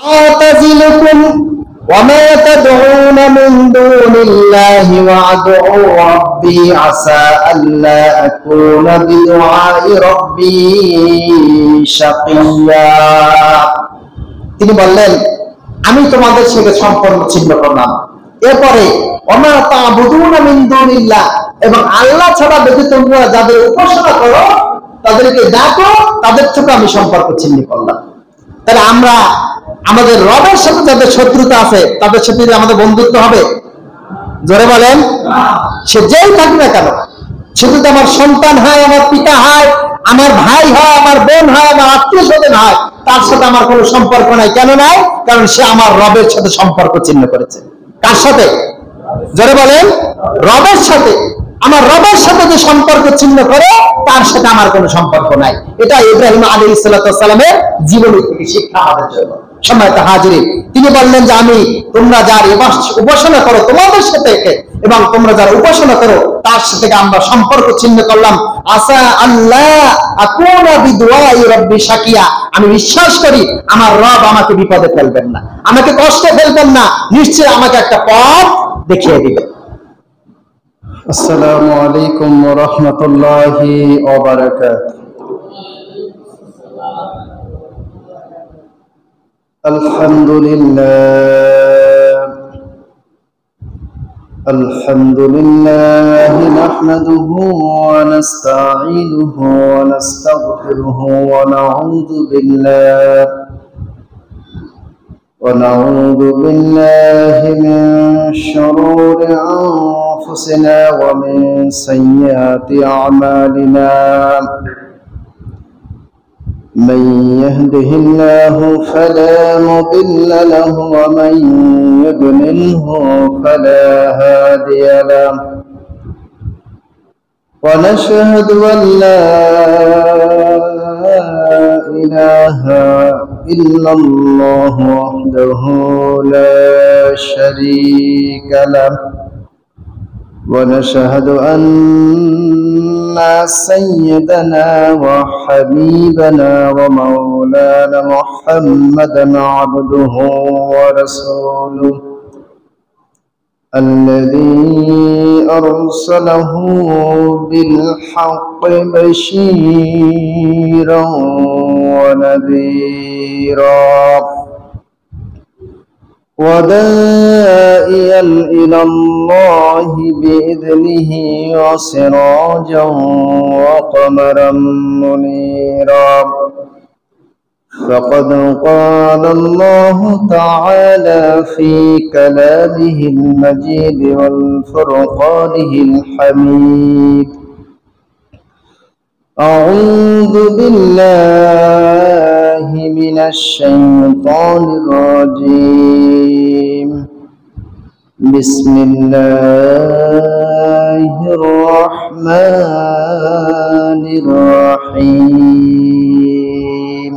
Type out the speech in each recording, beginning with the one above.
আতাজিলুকুম ওয়া মা তাদউনা মিন দুনিল্লাহি ওয়া আদউ রাব্বি আসা আল্লা আকুনা বিদুআই রাব্বি শাকিয়্যা। তিনি বললেন, আমি তোমাদের সাথে সম্পর্ক ছিন্ন করলাম। এরপরে ওমা তা'বুদুনা মিন দুনিল্লাহ, এবং আল্লাহ ছাড়া ব্যতীত তোমরা যাদের উপাসনা করো তাদেরকে ডাকো, তাদের থেকে আমি সম্পর্ক ছিন্ন করলাম। তাহলে আমরা আমাদের রবের সাথে যাদের শত্রুতা আছে তাদের সাথে আমাদের বন্ধুত্ব হবে? জোরে বলেন। সে যেই থাক না কেন, সে যদি আমার সন্তান হয়, আমার পিতা হয়, আমার ভাই হয়, আমার বোন হয়, আমার আত্মীয় স্বজন হয়, তার সাথে আমার কোনো সম্পর্ক নাই। কেন নাই? কারণ সে আমার রবের সাথে সম্পর্ক ছিন্ন করেছে। কার সাথে? জোরে বলেন। রবের সাথে। আমার রবের সাথে যে সম্পর্ক ছিন্ন করে তার সাথে আমার কোনো সম্পর্ক নাই। এটা ইব্রাহিম আলাইহিস সালামের জীবনী থেকে শিক্ষা আমাদের জন্য। সম্মানিত হাজিরিন, তিনি বললেন যে আমি তোমরা যার উপাসনা করো তোমাদের সাথে এবং তোমরা যারা উপাসনা করো তার সাথে আমরা সম্পর্ক ছিন্ন করলাম। আসা আল্লাহ আকুনা বিদুআই রাব্বি শাকিয়া, আমি বিশ্বাস করি আমার রব আমাকে বিপদে ফেলবেন না, আমাকে কষ্টে ফেলবেন না, নিশ্চয় আমাকে একটা পথ দেখিয়ে দিবেন। আসসালামু আলাইকুম ওয়া রাহমাতুল্লাহি ওয়া বারাকাতুহু। আলহামদুলিল্লাহ নাহমাদুহু ওয়া নাস্তাঈনুহু ওয়া নাস্তাগফিরুহু ওয়া نعوذ بالله من شرور أنفسنا ومن سيئات أعمالنا، من يهده الله فلا مضل له ومن يضلله فلا هادي له، ونشهد أن لا إله إلا الله وحده لا شريك له، ونشهد أن سيدنا وحبيبنا ومولانا محمدا عبده ورسوله الذي أرسله بالحق بشيرا ونذيرا وداعيا إلى الله بإذنه وسراجا وقمرا منيرا، فقد قال الله تعالى في كلامه المجيد والفرقانه الحميد: أعوذ بالله من الشيطان الرجيم، بسم الله الرحمن الرحيم.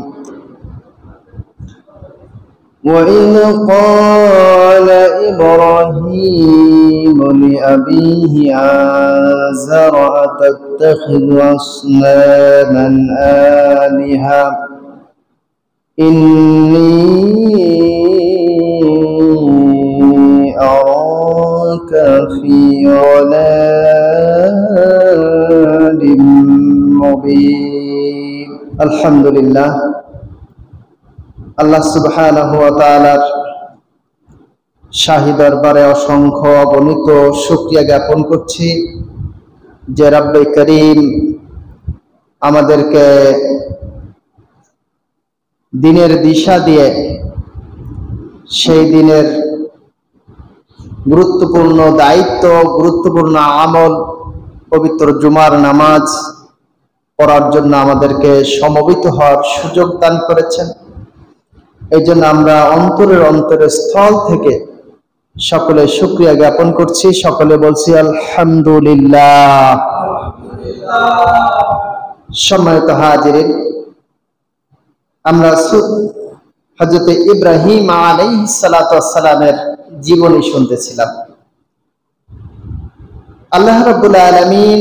وإذ قال إبراهيم لأبيه آزر أتتخذ أصناما آلهة إني أراك في ضلال مبين। الحمد لله। আল্লাহ সুবহানাহু ওয়া তাআলার শাহী দরবারে অসংখ্য অগণিত শুকরিয়া জ্ঞাপন করছি যে রব্বে করিম আমাদেরকে দিনের দিশা দিয়ে সেই দিনের গুরুত্বপূর্ণ দায়িত্ব, গুরুত্বপূর্ণ আমল, পবিত্র জুমার নামাজ পড়ার জন্য আমাদেরকে সমবেত হওয়ার সুযোগ দান করেছেন। এই জন্য আমরা অন্তরের স্থল থেকে সকলে শুকরিয়া জ্ঞাপন করছি, সকলে বলছি আলহামদুলিল্লাহ। সম্মানিত হাজিরিন, আমরা হযরত ইব্রাহিম আলাইহিস সালাতু ওয়াস সালামের জীবনী শুনতেছিলাম। আল্লাহ রাব্বুল আলামিন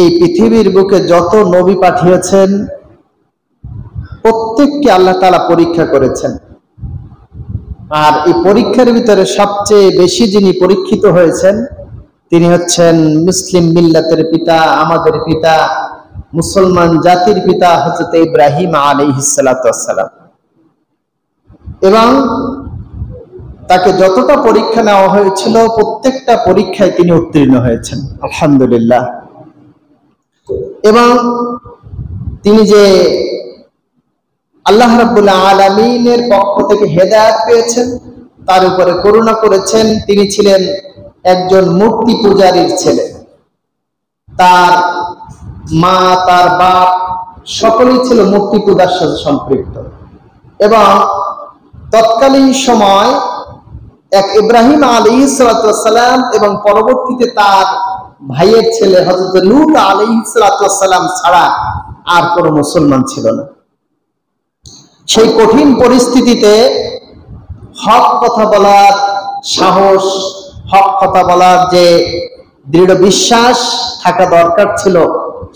এই পৃথিবীর বুকে যত নবী পাঠিয়েছেন প্রত্যেককে আল্লাহ তাআলা পরীক্ষা করেছেন। আর এই পরীক্ষার ভিতরে সবচেয়ে বেশি যিনি পরীক্ষিত হয়েছেন তিনি হচ্ছেন মুসলিম মিল্লাতের পিতা, আমাদের পিতা, মুসলমান জাতির পিতা হযরত ইব্রাহিম আলাইহিস সালাতু ওয়াস সালাম। এবং তাকে যতটা পরীক্ষা নেওয়া হয়েছিল প্রত্যেকটা পরীক্ষায় তিনি উত্তীর্ণ হয়েছেন, আলহামদুলিল্লাহ। এবং তিনি যে আল্লাহ রাব্বুল আলামিনের পক্ষ থেকে হেদায়েত পেয়েছেন, তার উপরে করুণা করেছেন। তিনি ছিলেন একজন মূর্তি পূজারীর ছেলে। তার মা, তার বাপ সকলেই ছিল মূর্তি পূজার সাথে সম্পৃক্ত। এবং তৎকালীন সময় এক ইব্রাহিম আলাইহিস সালাতু ওয়াস সালাম এবং পরবর্তীতে তার ভাইয়ের ছেলে হযরত লূত আলাইহিস সালাতু ওয়াস সালাম ছাড়া আর কোনো মুসলমান ছিল না। সেই কঠিন পরিস্থিতিতে হক কথা বলার সাহস, হক কথা বলার যে দৃঢ় বিশ্বাস থাকা দরকার ছিল,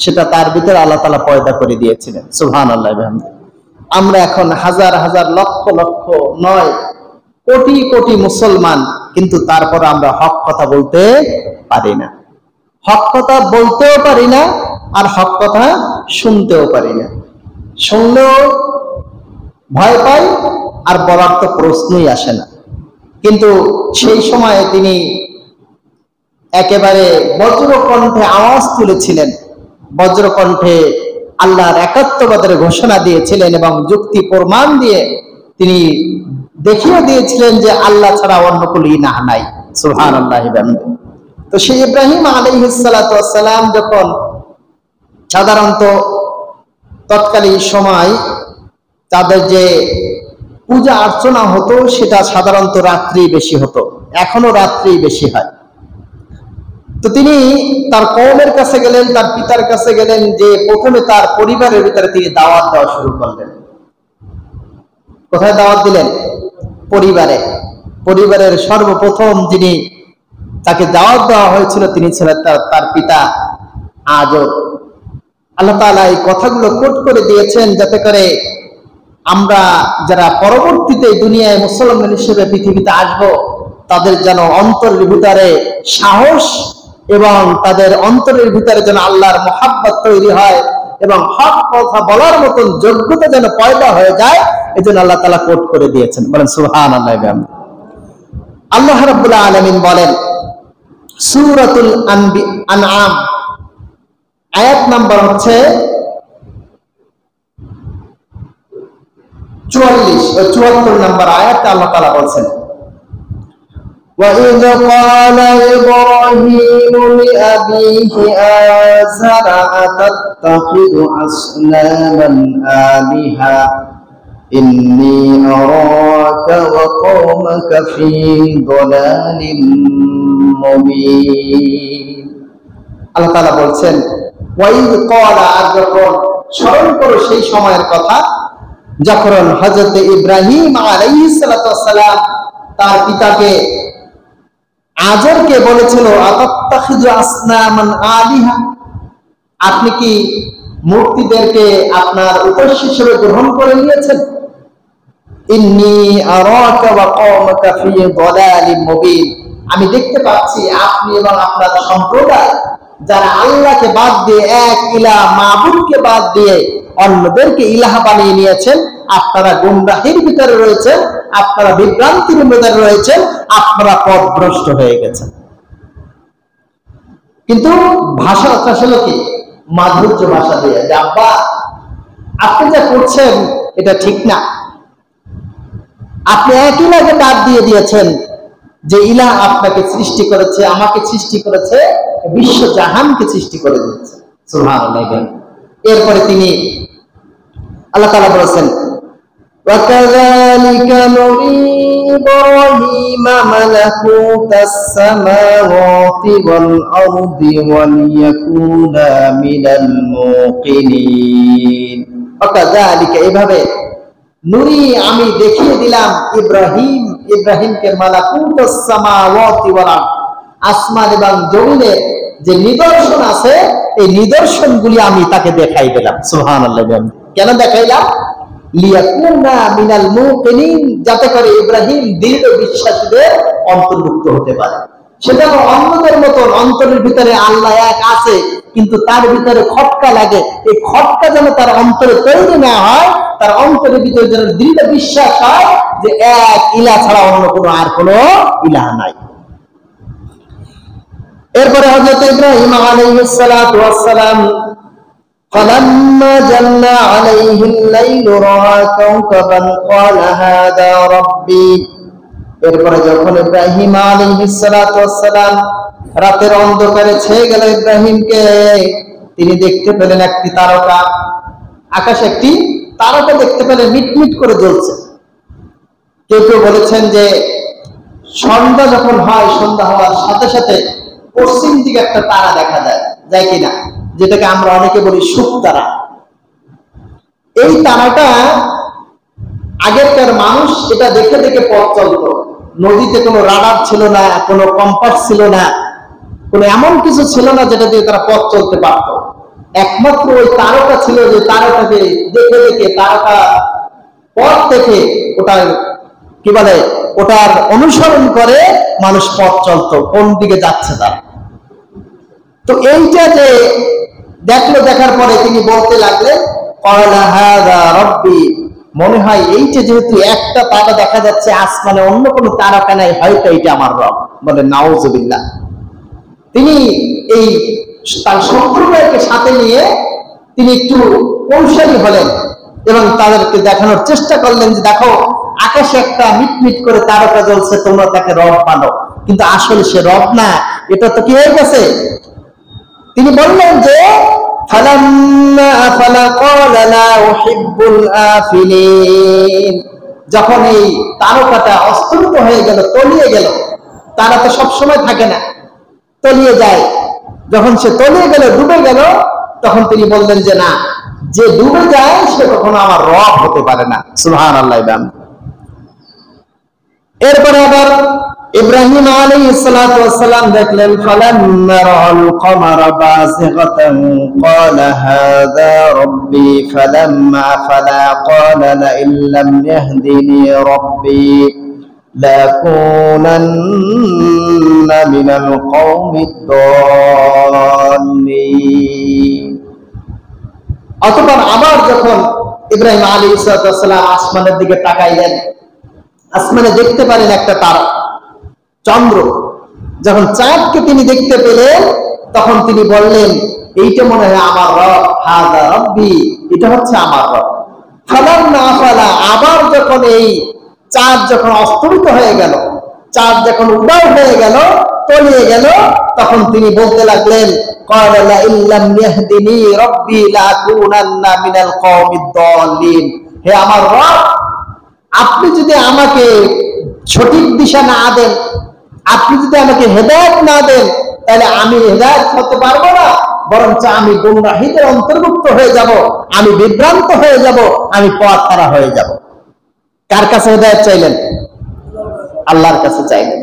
সেটা তার ভিতরে আল্লাহ তাআলা পয়দা করে দিয়েছিলেন। সুবহানাল্লাহ। আমরা এখন হাজার হাজার লক্ষ লক্ষ নয় কোটি কোটি মুসলমান, কিন্তু তারপর আমরা হক কথা বলতে পারি না। হক কথা বলতেও পারি না, আর হক কথা শুনতেও পারি না। শুনলেও ভয় পাই, আর বলার তো প্রশ্নই আসে না। কিন্তু সেই সময়ে তিনি একেবারে বজ্রকণ্ঠে আওয়াজ তুলেছিলেন, বজ্রকণ্ঠে আল্লাহর একাত্মবাদের ঘোষণা দিয়েছিলেন এবং যুক্তি প্রমাণ দিয়ে তিনি দেখিয়ে দিয়েছিলেন যে আল্লাহ ছাড়া অন্য কোনো ইলাহ নাই। সুবহানাল্লাহ। তো সেই ইব্রাহিম আলাইহিস সালাতু ওয়াস সালাম যখন সাধারণত তৎকালীন সময় তাদের যে পূজা অর্চনা হতো সেটা সাধারণত রাত্রি বেশি হতো, এখনো রাত্রি বেশি হয়। তো তিনি তার কওমের কাছে গেলেন, তার পিতার কাছে গেলেন, যে প্রথমে তার পরিবারের ভিতরে তিনি দাওয়াত দেওয়া শুরু করলেন। কোথায় দাওয়াত দিলেন? পরিবারে। পরিবারের সর্বপ্রথম যিনি তাকে দাওয়াত দেওয়া হয়েছিল তিনি ছিলেন তার পিতা আজর। আল্লাহ তাআলা এই কথাগুলো কোট করে দিয়েছেন যাতে করে আমরা যারা পরবর্তীতে দুনিয়ায় মুসলমান হিসেবে পৃথিবীতে আসব, তাদের যেন অন্তরের ভিতরে সাহস এবং তাদের অন্তরের ভিতরে যেন আল্লাহর মহাব্বত তৈরি হয় এবং হক কথা বলার মতন যোগ্যতা যেন পয়দা হয়ে যায়, এজন্য আল্লাহ তাআলা কোট করে দিয়েছেন। বলেন সুবহানাল্লাহ। আল্লাহ রাব্বুল আলামিন বলেন সূরাতুল আনআম আয়াত নাম্বার হচ্ছে 74 নম্বর আয়াতে আল্লাহ তাআলা বলেন وَإِذْ قَالَ إِبْرَاهِيمُ لِأَبِيهِ آزَرَ أَتَتَّخِذُ أَصْنَامًا آلِهَةً إِنِّي أَرَاكَ وَقَوْمَكَ فِي ضَلَالٍ مُبِينٍ। আল্লাহ তাআলা বলছেন ওয়াইদ ক্বালা, আর যখন স্মরণ করো সেই সময়ের কথা যখন হযরত ইব্রাহিম আলাইহিস সালাতু ওয়াস সালাম তার পিতাকে আজরকে বলেছিল আতাত্তাখিযু আসনামান আলিহা, আপনি কি মূর্তিদেরকে আপনার উপাস্য হিসেবে গ্রহণ করে নিয়েছেন? ইন্নী আরাকা ওয়া কওমাকা ফি দালালিম মুবিন, আমি দেখতে পাচ্ছি আপনি এবং আপনার সম্প্রদায় যারা আল্লাহকে বাদ দিয়ে, এক ইলাহ মাবুদকে বাদ দিয়ে অন্যদেরকে ইলাহ বানিয়ে নিয়েছেন, আপনারা গুমরাহির ভিতরে রয়েছেন, আপনারা বিভ্রান্তির ভিতরে রয়েছেন, আপনারা পথভ্রষ্ট হয়ে গেছেন। কিন্তু ভাষা আসলে কি মাধুর্য ভাষা দিয়ে, যে আব্বা আপনি যা করছেন এটা ঠিক না, আপনি এক ইলাহকে বাদ দিয়ে দিয়েছেন, যে ইলাহ আপনাকে সৃষ্টি করেছে, আমাকে সৃষ্টি করেছে, বিশ্ব জাহানকে সৃষ্টি করে দিয়েছে। সুবহানাল্লাহ। এরপরে তিনি আল্লাহ তাআলা বলেছেন وَكَذَلِكَ نُرِي إِبْرَاهِيمَ مَلَكُوتَ السَّمَاوَاتِ وَالْأَرْضِ وَلِيَكُونَ مِنَ الْمُوقِنِينَ। وَكَذَلِكَ, এভাবে নুরি, আমি দেখিয়ে দিলাম ইব্রাহিমকে মালাকুতুস সামাওয়াতি ওয়াল আরদ, আসমান এবং জমিনে যে নিদর্শন আছে এই নিদর্শনগুলি আমি তাকে দেখাই দিলাম। সুবহানাল্লাহ। কেন দেখাইলাম? লিয়াকুনা মিনাল মুকিনিন, যাতে করে ইব্রাহিম দৃঢ় বিশ্বাসীদের অন্তর্ভুক্ত হতে পারে। সেটা অন্যদের মতন অন্তরের ভিতরে আল্লাহ এক আছে, কিন্তু তার ভিতরে খটকা লাগে। এই খটকা যেন তার অন্তরে তৈরি না হয়, তার অন্তরের ভিতরে যেন দৃঢ় বিশ্বাস হয় যে এক ইলাহ ছাড়া অন্য কোনো আর কোনো ইলাহ নাই। এরপরে হযরত ইব্রাহিম আলাইহিস সালাতু ওয়াস সালাম فلما جن عليه الليل رأى كوكبا قال هذا ربي। এরপরে যখন ইব্রাহিম আলাইহিস সালাতু ওয়াস সালাম রাতের অন্ধকারে ছেয়ে গেল ইব্রাহিমকে, তিনি দেখতে পেলেন একটি তারকা, আকাশে একটি তারকা দেখতে পেলেন মিটমিট করে জ্বলছে। কেউ কেউ বলেছেন যে সন্ধ্যা যখন হয়, সন্ধ্যা হওয়ার সাথে সাথে পশ্চিম দিকে একটা তারা দেখা যায়, যায় কিনা, যেটাকে আমরা অনেকে বলি শুক তারা। এই তারাটা আগেরকার মানুষ এটা দেখে দেখে পথ চলত। নদীতে কোনো রাডার ছিল না, কোনো কম্পাস ছিল না, কোনো এমন কিছু ছিল না যেটা দিয়ে তারা পথ চলতে পারত। একমাত্র ওই তারকা ছিল, যে তারকাকে দেখে দেখে তারকা পথ থেকে ওটার কি বলে ওটার অনুসরণ করে মানুষ পথ চলত, কোন দিকে যাচ্ছে তারা। তো এইটা যে দেখলো, দেখার পরে তিনি বলতে লাগলেন ক্বালা হাযা রাব্বি, মনে হয় এইটা যেহেতু একটা তারা দেখা যাচ্ছে আসমানে, অন্য কোনো তারকা নাই, হয়তো এইটা আমার রব। বলে নাউযুবিল্লাহ। তিনি এই তার সম্প্রদায়কে সাথে নিয়ে তিনি একটু কৌশলী হলেন এবং তাদেরকে দেখানোর চেষ্টা করলেন যে দেখো, আকাশে একটা মিটমিট করে তারকা জ্বলছে, তোমরা তাকে রব মানো, কিন্তু আসলে সে রব না। এটা তো কি হয়ে গেছে? তিনি বললেন যে যখন এই তারকাটা অস্তমিত হয়ে গেল, তলিয়ে গেল, তারা তো সবসময় থাকে না, তলিয়ে যায়। যখন সে তলিয়ে গেল, ডুবে গেল, তখন তিনি বললেন যে না, যে ডুবে যায় সে কখনো আমার রব হতে পারে না। সুবহানাল্লাহ। এরপরে আবার ইব্রাহিম আলাইহিস সালাতু ওয়াস সালাম দেখলেন ফালাম্মা রাআল কমারা বাযিগাতান ক্বালা হাযা রাব্বি ফালাম্মা ফালা ক্বালা লা ইল্লাম ইয়াহদিনি রাব্বি লাকুনান্না মিনাল কওমিদ দাল্লিন। অতঃপর আবার যখন ইব্রাহিম আলাইহিস সালাতু ওয়াস সালাম আসমানের দিকে তাকাইলেন, আসমানে দেখতে পারেন একটা তারা, চন্দ্র। যখন চাঁদকে তিনি দেখতে পেলেন, তখন তিনি বললেন এইটা মনে হয় আমার রব, হাযা রাব্বি, এটা হচ্ছে আমার রব। ফালাম্মা আফালা, আবার যখন এই চাঁদ যখন অস্তমিত হয়ে গেল, চাঁদ যখন উদাও হয়ে গেল, তলিয়ে গেল, তখন তিনি বলতে লাগলেন ক্বালা লা ইল্লাম ইয়াহদিনি রাব্বি লাকুনান্না মিনাল কওমিদ দাল্লিন। হে আমার রব, আপনি যদি আমাকে সঠিক দিশা না দেন, আপনি যদি আমাকে হেদায়েত না দেন, তাহলে আমি হেদায়েত হতে পারবো না, বরঞ্চ আমি গুমরাহীদের অন্তর্ভুক্ত হয়ে যাব, আমি বিভ্রান্ত হয়ে যাব, আমি পথ হারা হয়ে যাব। কার কাছে হেদায়েত চাইলেন? আল্লাহর কাছে চাইলেন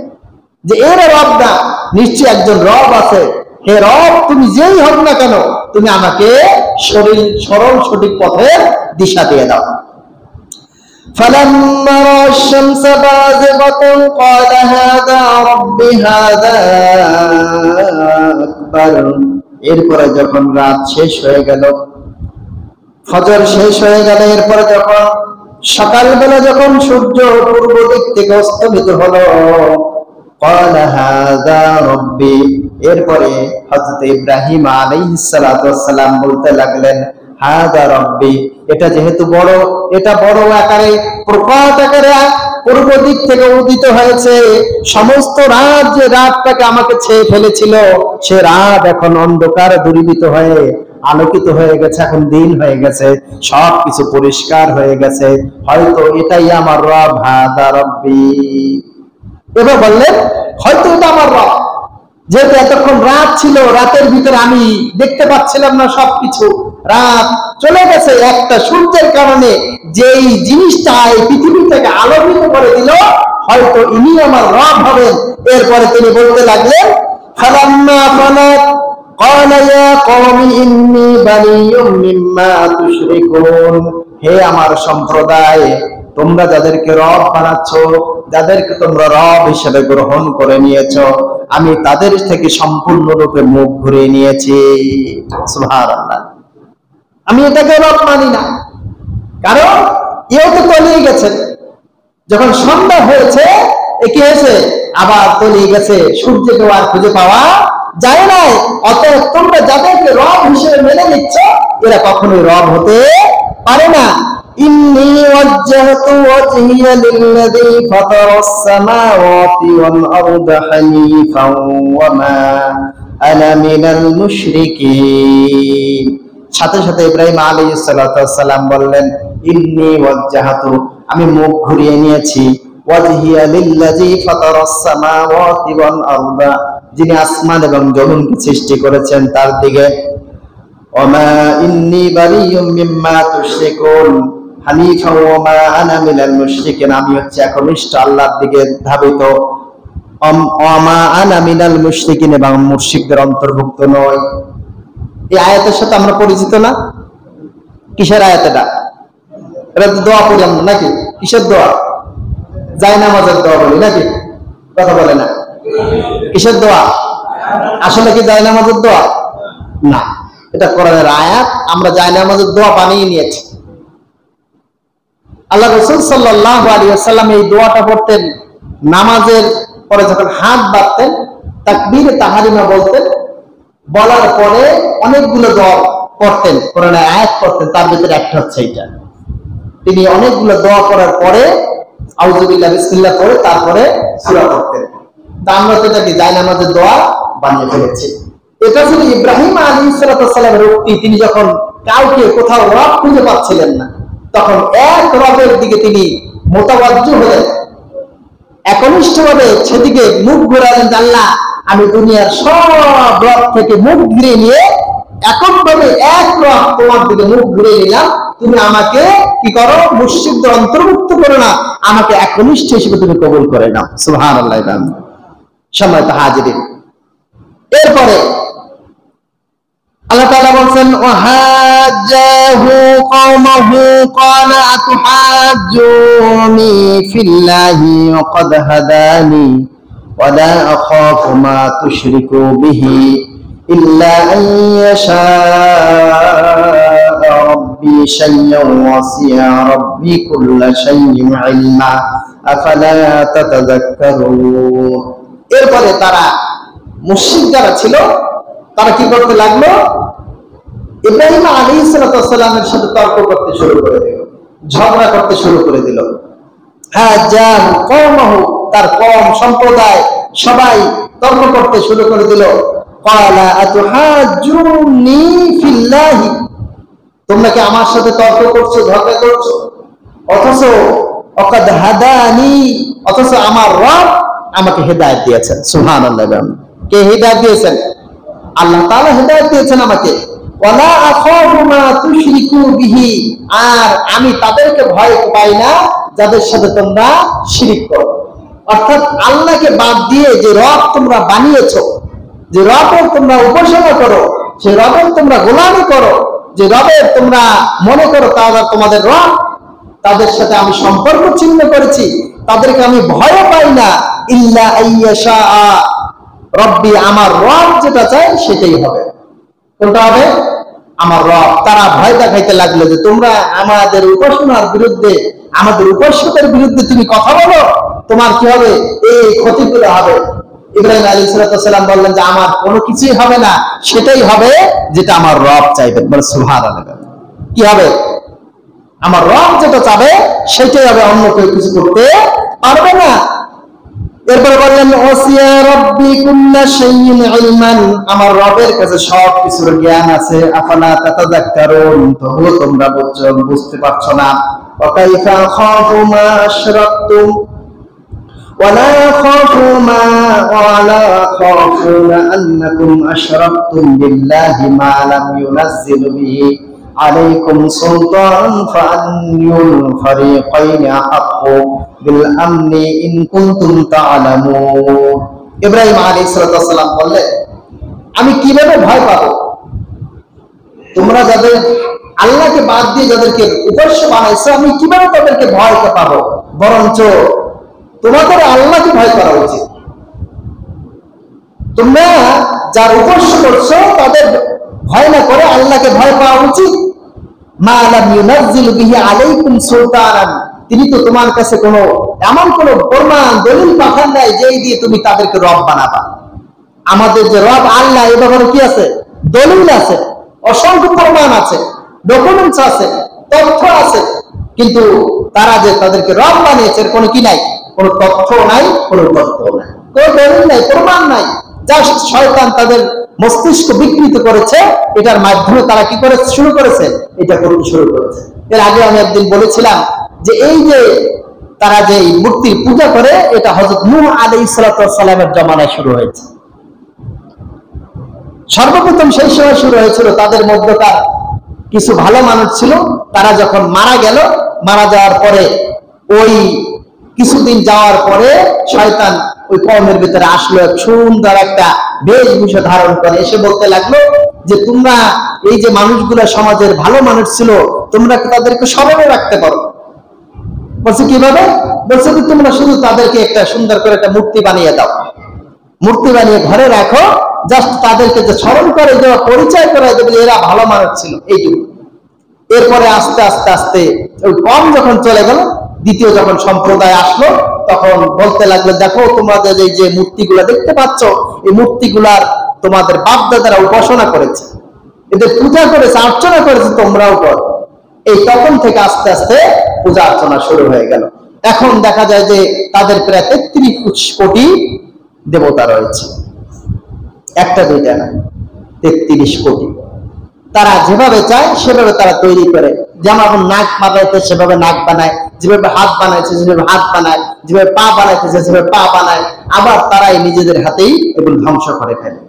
যে এর রব না, নিশ্চয়ই একজন রব আছে। হে রব, তুমি যেই হোক না কেন, তুমি আমাকে সরল সঠিক পথের দিশা দিয়ে দাও। فلما رأى الشمس بازغة قال هذا ربي هذا أكبر। এরপরে যখন রাত শেষ হয়ে গেল, ফজর শেষ হয়ে গেল, এরপরে যখন সকালবেলা যখন সূর্য পূর্ব দিক থেকে অস্তমিত হলো, قال هذا ربي। এরপরে হযরত ইব্রাহিম আলাইহিস সালাতু ওয়াস সালাম বলতে লাগলেন হাযা রাব্বি, এটা যেহেতু বড়, এটা বড় আকারে প্রকট আকারে পূর্ব দিক থেকে উদিত হয়েছে। সমস্ত রাত যে রাতটাকে আমাকে ছেয়ে ফেলেছিল, সে রাত এখন অন্ধকার দূরীভূত হয়ে আলোকিত হয়ে গেছে, এখন দিন হয়ে গেছে, সবকিছু পরিষ্কার হয়ে গেছে, হয়তো এটাই আমার রব, হাযা রাব্বি। এবার বললেন হয়তো এটা আমার রব, যেহেতু এতক্ষণ রাত ছিল, রাতের ভিতরে আমি দেখতে পাচ্ছিলাম না সবকিছু, রাত চলে গেছে, একটা সূর্যের কারণে যেই জিনিসটা এই পৃথিবীটাকে আলোকিত করে দিল, হয়তো ইনি আমার রব হবেন। এরপরে তিনি বলতে লাগলেন ফালাম্মা ফালাত ক্বালা ইয়া কওমি ইন্নী বারিয়্যুম মিম্মা তুশরিকুন। হে আমার সম্প্রদায়, তোমরা যাদেরকে রব বানাচ্ছ, যাদেরকে তোমরা রব হিসেবে গ্রহণ করে নিয়েছো, আমি তাদের থেকে সম্পূর্ণরূপে মুখ ঘুরিয়ে নিয়েছি। সুবহানাল্লাহ। আমি এটাকে রব মানি না, কারণ এও তো তলিয়ে গেছে। যখন সন্ধ্যা হয়েছে, কি হয়েছে? আবার তলিয়ে গেছে, সূর্যকে আর খুঁজে পাওয়া যায় নাই। অতএব তোমরা যাদেরকে রব হিসেবে মেনে নিচ্ছ, এরা কখনোই রব হতে পারে না। ইন্নী ওয়াজ্জাহতু ওয়াজহিয়া লিল্লাযী ফাতারাস সামাওয়াতি ওয়াল আরদা হানিফান ওয়া মা আনা মিনাল মুশরিকিন। সাথে সাথে ইব্রাহিম আলাইহিস সালাতু ওয়াস সালাম বললেন, ইন্নী ওয়াজ্জাহতু, আমি মুখ ঘুরিয়ে নিয়েছি, ওয়াজহিয়া লিল্লাযী ফাতারাস সামাওয়াতি ওয়াল আরদা, যিনি আসমান এবং জমিনকে সৃষ্টি করেছেন তার দিকে। ওয়ামা ইন্নী বারিয়্যুম মিম্মা তুশরিকুন হানিফাও ওয়া মা আনা মিনাল মুশরিকিন, আমি হচ্ছে একনিষ্ঠ আল্লাহর দিকে ধাবিত। ওয়ামা আনা মিনাল মুশরিকিন, এবং মুশরিকদের অন্তর্ভুক্ত নয়। এই আয়াতের সাথে আমরা পরিচিত না? কিসের আয়াত এটা? এটা তো দোয়া পড়ি আমরা নাকি? কিসের দোয়া? জায়নামাজের দোয়া বলি নাকি? কথা বলে না। কিসের দোয়া? আসলে কি জায়নামাজের দোয়া? না, এটা কোরআনের আয়াত। আমরা জায়নামাজের দোয়া বানিয়ে নিয়েছি। আল্লাহ রাসূল সাল্লাল্লাহু আলাইহি ওয়াসাল্লাম এই দোয়াটা পড়তেন নামাজের পরে, যখন হাত বাঁধতেন, তাকবীরে তাহরিমা বলতেন, বলার পরে অনেকগুলো দোয়া পড়তেন, কোরআনের আয়াত পড়তেন। তার ভিতরে একটা হচ্ছে এটা। তিনি অনেকগুলো দোয়া করার পরে আউযুবিল্লাহ বিসমিল্লাহ করে তারপরে সূরা পড়তেন। তা আমরা তো এটাকে জায়নামাজের দোয়া বানিয়ে ফেলেছি। এটা ছিল ইব্রাহিম আলাইহিস সালামের উক্তি। তিনি যখন কাউকে কোথাও রব খুঁজে পাচ্ছিলেন না, তখন এক রবের দিকে তিনি মোতাবাজ্জু হলেন, একনিষ্ঠভাবে সেদিকে মুখ ঘোরালেন। আল্লাহ, আমি দুনিয়ার সব রব থেকে মুখ ঘুরিয়ে নিয়ে এককভাবে এক রব তোমার দিকে মুখ ঘুরিয়ে নিলাম। তুমি আমাকে কি করো? মুশরিকদের অন্তর্ভুক্ত করো না, আমাকে একনিষ্ঠ হিসেবে তুমি কবুল করে নাও। সুবহানাল্লাহ। সম্মানিত হাজিরিন, এরপরে আল্লাহ তাআলা বলেন, ওয়াহাজ্জাহু কওমাহু ক্বালা আতুহাজ্জুনি ফিল্লাহি ওয়া ক্বাদ হাদানি ওয়া লা আখাফু মা তুশরিকু বিহি ইল্লা আন ইয়াশাআ রাব্বি শাইয়্যান ওয়াসি'a রাব্বি কুল্লা শাইইন ইলমা আফালা তাতাযাক্কারুন। এরপরে তারা মুশরিক যারা ছিল, তারা কি করতে লাগলো? ইব্রাহিম আলাইহিস সালামের সাথে তর্ক করতে শুরু করে দিল, ঝগড়া করতে শুরু করে দিল। হ্যাঁ, জান কওমাহু, তার কওম সম্প্রদায় সবাই তর্ক করতে শুরু করে দিল। ক্বালা আতুহাজ্জুনি ফিল্লাহি, তোমরা কি আমার সাথে তর্ক করছো, ঝগড়া করছো? অথচ ওয়াকাদ হাদানি, অথচ আমার রব আমাকে হেদায়েত দিয়েছেন। সুবহানাল্লাহ। কে হেদায়েত দিয়েছেন? আল্লাহ তাআলা হেদায়েত দিয়েছেন আমাকে। ওয়ালা আখাফু মা তুশরিকু বিহি, আর আমি তাদেরকে ভয় পাই না যাদের সাথে তোমরা শিরক করো। অর্থাৎ আল্লাহকে বাদ দিয়ে যে রব তোমরা বানিয়েছো, যে রবের তোমরা উপাসনা করো, যে রবের তোমরা গোলামি করো, যে রবের তোমরা মনে করো তারা তোমাদের রব, তাদের সাথে আমি সম্পর্ক ছিন্ন করেছি, তাদেরকে আমি ভয় পাই না। ইল্লা আইয়াশা রব্বি, আমার রব যেটা চাই সেটাই হবে। কোনটা হবে? আমার রব। তারা ভয় দেখাইতে লাগলো যে তোমরা আমাদের উপাসনার বিরুদ্ধে, আমাদের উপাসকের বিরুদ্ধে তুমি কথা বলো, তোমার কি হবে? এই ক্ষতিগুলো হবে। ইব্রাহিম আলাইহিস সালাম বললেন যে আমার কোনো কিছুই হবে না, সেটাই হবে যেটা আমার রব চাইবেন। বলে সুবহানাল্লাহ। কি হবে? আমার রব যেটা চাবে সেটাই হবে, অন্য কেউ কিছু করতে পারবে না। এরপরে বললেন, ওয়াসিয়া রাব্বি কুল্লা শাইইন ইলমান, আমার রবের কাছে সব কিছুর জ্ঞান আছে। আফালা তাতাযাক্কারুন, তবুও তোমরা বুঝতে পারছো না। ওয়া কাইফা খাফু মা আশরাকতুম ওয়া লা খাফু মা ওয়া লা খাফুনা আন্নাকুম আশরাকতুম বিল্লাহি মা লাম ইউনাজ্জিল বিহি আলাইকুম সুলতান ফাআন্নুল ফারিকাইনি আহাক্কু বিল আমনি ইন কুনতুম তা'লামুন। ইব্রাহিম আলাইহিস সালাম বললেন, আমি কিভাবে ভয় পাবো? তোমরা যাদের আল্লাহকে বাদ দিয়ে যাদেরকে উপাস্য বানাইছো আমি কিভাবে তাদেরকে ভয় পাবো? বরঞ্চ তোমাদের আল্লাহকে ভয় করা উচিত। তোমরা যার উপাস্য করছো তাদের ভয় না করে আল্লাহকে ভয় পাওয়া উচিত। মা লাম ইউনাজ্জিল বিহি আলাইকুম সুলতানান, তিনি তো তোমার কাছে কোনো এমন কোনো প্রমাণ দলিল পাঠান নাই যেই দিয়ে তুমি তাদেরকে রব বানাবা। আমাদের যে রব আল্লাহ, এ ব্যাপারে কি আছে? দলিল আছে, অসংখ্য প্রমাণ আছে, ডকুমেন্টস আছে, তথ্য আছে। কিন্তু তারা যে তাদেরকে রব বানিয়েছে এর কোনো কি নাই? কোনো তথ্য নাই, কোনো তথ্য নাই, কোনো দলিল নাই, প্রমাণ নাই। যা শয়তান তাদের মস্তিষ্ক বিকৃত করেছে, এটার মাধ্যমে তারা কি করে শুরু করেছে? এটা করতে শুরু করেছে। এর আগে আমি একদিন বলেছিলাম যে এই যে তারা যে মূর্তির পূজা করে, এটা হযরত নূহ আলাইহিস সালামের জমানায় শুরু হয়েছে। সর্বপ্রথম সেই সময় শুরু হয়েছিল। তাদের মধ্যকার কিছু ভালো মানুষ ছিল, তারা যখন মারা গেল, মারা যাওয়ার পরে ওই কিছুদিন যাওয়ার পরে শয়তান ওই কওমের ভিতরে আসলো, সুন্দর একটা বেশভূষা ধারণ করে এসে বলতে লাগলো যে তোমরা এই যে মানুষগুলো সমাজের ভালো মানুষ ছিল, তোমরা তাদেরকে স্মরণে রাখতে পারো। বলছে কিভাবে? বলছে যে তোমরা শুধু তাদেরকে একটা সুন্দর করে একটা মূর্তি বানিয়ে দাও, মূর্তি বানিয়ে ঘরে রাখো, জাস্ট তাদেরকে যে স্মরণ করে দেওয়া, পরিচয় করে দেবে এরা ভালো মানুষ ছিল, এইটুকু। এরপরে আস্তে আস্তে আস্তে ওই কম যখন চলে গেল, দ্বিতীয় যখন সম্প্রদায় আসলো, তখন বলতে লাগলো দেখো তোমাদের এই যে মূর্তিগুলা দেখতে পাচ্ছ, এই মূর্তিগুলার তোমাদের বাপ দাদারা উপাসনা করেছে, এদের পূজা করেছে, অর্চনা করেছে, তোমরাও করো। এই তখন থেকে আস্তে আস্তে পূজা অর্চনা শুরু হয়ে গেল। এখন দেখা যায় যে তাদের প্রায় 33 কোটি দেবতা রয়েছে, একটা দুইটা না, 33 কোটি। তারা যেভাবে চায় সেভাবে তারা তৈরি করে, যেমন নাক বানাইতে সেভাবে নাক বানায়, যেভাবে হাত বানাইছে যেভাবে হাত বানায়, যেভাবে পা বানাইতেছে সেভাবে পা বানায়, আবার তারাই নিজেদের হাতেই এগুলো ধ্বংস করে ফেলে।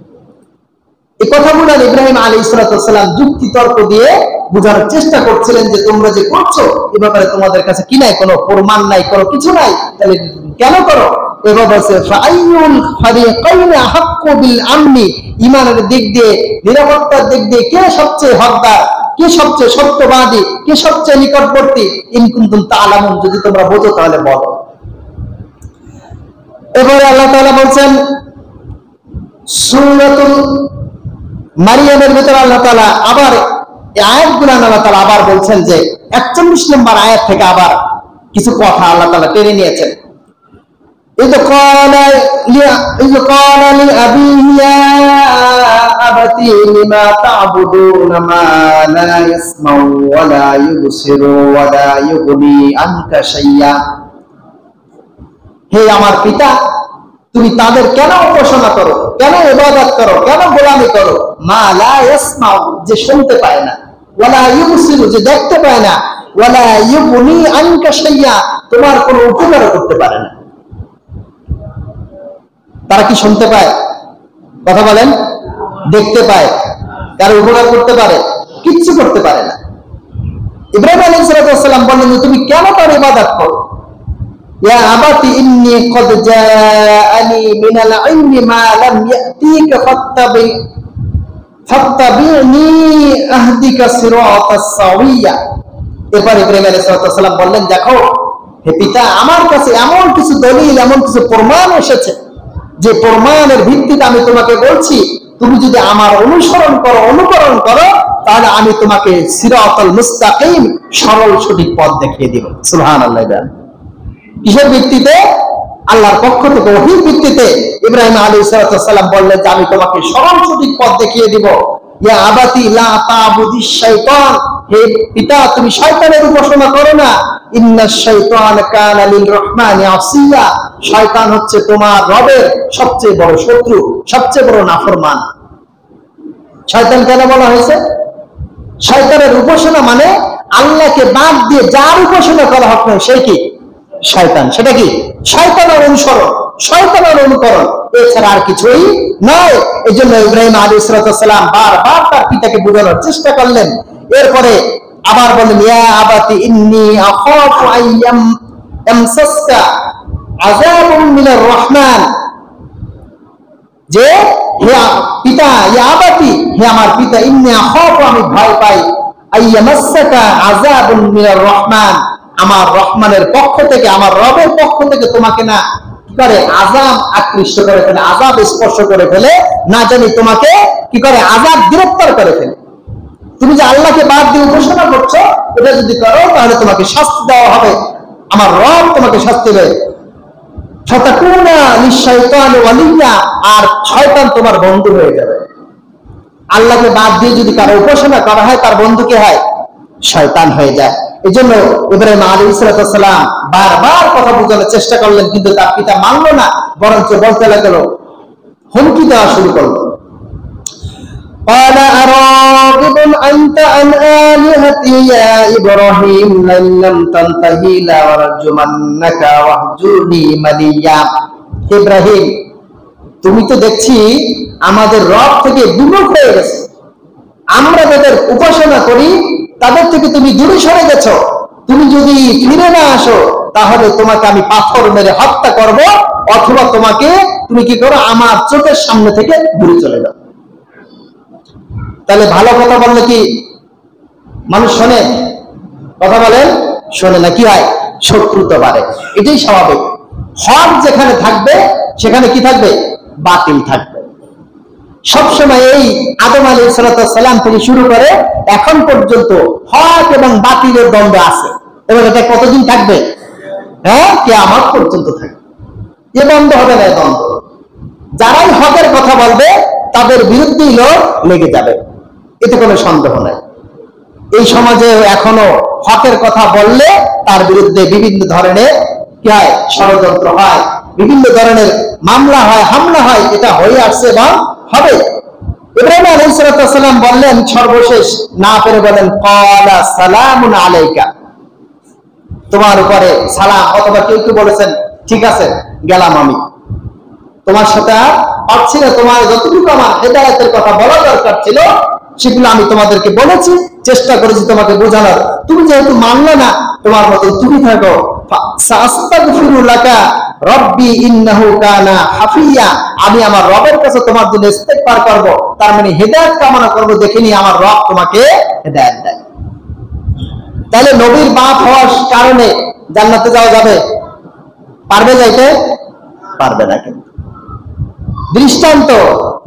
এই কথাগুলো ইব্রাহিম আলাইহিস সালাম যুক্তি তর্ক দিয়ে বোঝানোর চেষ্টা করছিলেন যে তোমরা যে করছো এ ব্যাপারে তোমাদের কাছে কি নাই? কোনো প্রমাণ নাই, কোনো কিছু নাই, তাহলে কেন করো? এবার বলছে ফাআইয়ুল ফারিকাইনি আহাক্কু বিল আমনি, ঈমানের দিক দিয়ে, নিরাপত্তার দিক দিয়ে কে সবচেয়ে হকদার, কে সবচেয়ে সত্যবাদী, কে সবচেয়ে নিকটবর্তী? ইন কুনতুম তা'লামুন, যদি তোমরা বোঝো তাহলে বলো। এবারে আল্লাহ তাআলা বলছেন সূরাতুল মারিয়ামের ভিতরে আল্লাহ তাআলা আবার এই আয়াতগুলো আল্লাহ তাআলা আবার বলছেন যে 41 নম্বর আয়াত থেকে আবার কিছু কথা আল্লাহ তাআলা টেনে নিয়েছেন। إذ قال لأبيه يا أبت لما تعبدون ما لا يسمع ولا يبصر ولا يغني عنك شيئا, হে আমার পিতা, তুমি তাদের কেন উপাসনা করো, কেন ইবাদত করো, কেন গোলামি করো? মা লা ইয়াসমাউ, যে শুনতে পায় না, ওয়ালা ইউবসিরু, যে দেখতে পায় না, ওয়ালা ইউগনি আনকা শাইয়া, তোমার কোনো উপকার করতে পারে না। তারা কি শুনতে পায়? কথা বলেন। দেখতে পায়, কারো উপকার করতে পারে? কিচ্ছু করতে পারে না। ইব্রাহিম আলাইহিস সালাম বললেন যে তুমি কেন তার ইবাদত করো? ইয়া আবাতি ইন্নী ক্বাদ জাআনি মিনাল ইলমি মা লাম ইয়াতিকা ফাত্তাবি'নি আহদিকা সিরাতাস সাওয়িয়া। এরপর ইব্রাহিম আলাইহিস সালাম বললেন দেখো হে পিতা, আমার কাছে এমন কিছু দলিল, এমন কিছু প্রমাণ এসেছে যে প্রমাণের ভিত্তিতে আমি তোমাকে বলছি, তুমি যদি আমার অনুসরণ করো, অনুকরণ করো, তাহলে আমি তোমাকে সিরাতাল মুস্তাকিম, সরল সঠিক পথ দেখিয়ে দিব। সুবহানাল্লাহ। কিসের ভিত্তিতে? আল্লাহর পক্ষ থেকে ওহীর ভিত্তিতে ইব্রাহিম আলাইহিস সালাম বললেন যে আমি তোমাকে সরল সঠিক পথ দেখিয়ে দিব। ইয়া আবাতি লা তা'বুদিশ শাইতান, হে পিতা তুমি শয়তানের উপাসনা করো না। ইন্নাশ শাইতান কানা লির রহমানি আসিয়া, শয়তান হচ্ছে তোমার রবের সবচেয়ে বড় শত্রু, সবচেয়ে বড় নাফরমান। শয়তান কেন বলা হয়েছে? শয়তানের উপাসনা মানে আল্লাহকে বাদ দিয়ে যার উপাসনা করা হোক না সে কি? শয়তান। সেটা কি? শয়তানের অনুসরণ, শয়তানের অনুকরণ, এছাড়া আর কিছুই নয়। এই জন্য ইব্রাহিম আলাইহিস সালাম বারবার তার পিতাকে বোঝানোর চেষ্টা করলেন। এরপরে আবার বললেন ইয়া আবাতি ইন্নী আখাফু আইয়াম ইয়ামসাসকা আযাবুম মিনার রহমান, যে হে পিতা, ইয়া আবাতি, হে আমার পিতা, ইন্নী আখাফু, আমি ভয় পাই, আইয়ামাসসাকা আযাবুন মিনার রহমান, আমার রহমানের পক্ষ থেকে, আমার রবের পক্ষ থেকে তোমাকে না কি করে, আযাব আকৃষ্ট করে ফেলে, আযাব স্পর্শ করে ফেলে, না জানি তোমাকে কি করে, আযাব গ্রেফতার করে ফেলে। তুমি যে আল্লাহকে বাদ দিয়ে উপাসনা করছো, এটা যদি করো তাহলে তোমাকে শাস্তি দেওয়া হবে, আমার রব তোমাকে শাস্তি দেবে। ফাতাকুনা লিশ-শাইতানি ওয়ালিয়্যা, আর শয়তান তোমার বন্ধু হয়ে যাবে। আল্লাহকে বাদ দিয়ে যদি কারো উপাসনা করা হয়, তার বন্ধু কে হয়? শয়তান হয়ে যায়। এই জন্য ইব্রাহিম আলাইহিস সালাম বারবার কথা বোঝানোর চেষ্টা করলেন, কিন্তু তার পিতা মানলো না, বরঞ্চ বলতে লাগলো, হুমকি দেওয়া শুরু করলো। قال أراغب أنت عن آلهتي يا إبراهيم لئن لم تنته لأرجمنك واهجرني مليا। ইব্রাহিম, তুমি তো দেখছি আমাদের রব থেকে বিমুখ হয়ে গেছো, আমরা যাদের উপাসনা করি তাদের থেকে তুমি দূরে সরে গেছো। তুমি যদি ফিরে না আসো তাহলে তোমাকে আমি পাথর মেরে হত্যা করব, অথবা তোমাকে তুমি কি করো, আমার চোখের সামনে থেকে দূরে চলে যাও। তাহলে ভালো কথা বললে কি মানুষ শোনে? কথা বলেন, শোনে না। কি হয়? শত্রুতা বাড়ে। এটাই স্বাভাবিক। হক যেখানে থাকবে সেখানে কি থাকবে? বাতিল থাকবে। সবসময় এই আদম আলাইহিস সালাম থেকে শুরু করে এখন পর্যন্ত হক এবং বাতিলের দ্বন্দ্ব আছে, এবং এটা কতদিন থাকবে? হ্যাঁ, কিয়ামত পর্যন্ত থাকবে। এ বন্ধ হবে না। দ্বন্দ্ব, যারাই হকের কথা বলবে তাদের বিরুদ্ধেই লোক লেগে যাবে, এতে কোনো সন্দেহ নাই। এই সমাজে এখনো হকের কথা বললে তার বিরুদ্ধে বিভিন্ন ধরনের কি হয়, ষড়যন্ত্র হয়, বিভিন্ন ধরনের মামলা হয়, হামলা হয়। এটা হয়ে আসছে এবং হবে। ইব্রাহিম আলাইহিস সালাম বললেন, সর্বশেষ না পেরে বলেন, ক্বালা সালামুন আলাইকা, তোমার উপরে সালাম। অথবা কেউ কেউ বলেছেন, ঠিক আছে গেলাম, আমি তোমার সাথে আর পারছি না, তোমার যতটুকু আমার হেদায়েতের কথা বলা দরকার ছিল সেগুলো আমি তোমাদেরকে বলেছি, চেষ্টা করেছি তোমাকে বোঝানোর। তুমি যেহেতু মানলে না, তোমার মতো তুমি থাকো। সাস্তাগফিরু লাকা রব্বি ইন্নাহু কানা হাফিয়া, আমি আমার রবের কাছে তোমার জন্য ইস্তেগফার করব, তার মানে হেদায়েত কামনা করব, দেখিনি আমার রব তোমাকে হেদায়েত দেয়। তাহলে নবীর বাপ হওয়ার কারণে জান্নাতে যাওয়া যাবে? পারবে যাইতে? পারবে না। কিন্তু দৃষ্টান্ত,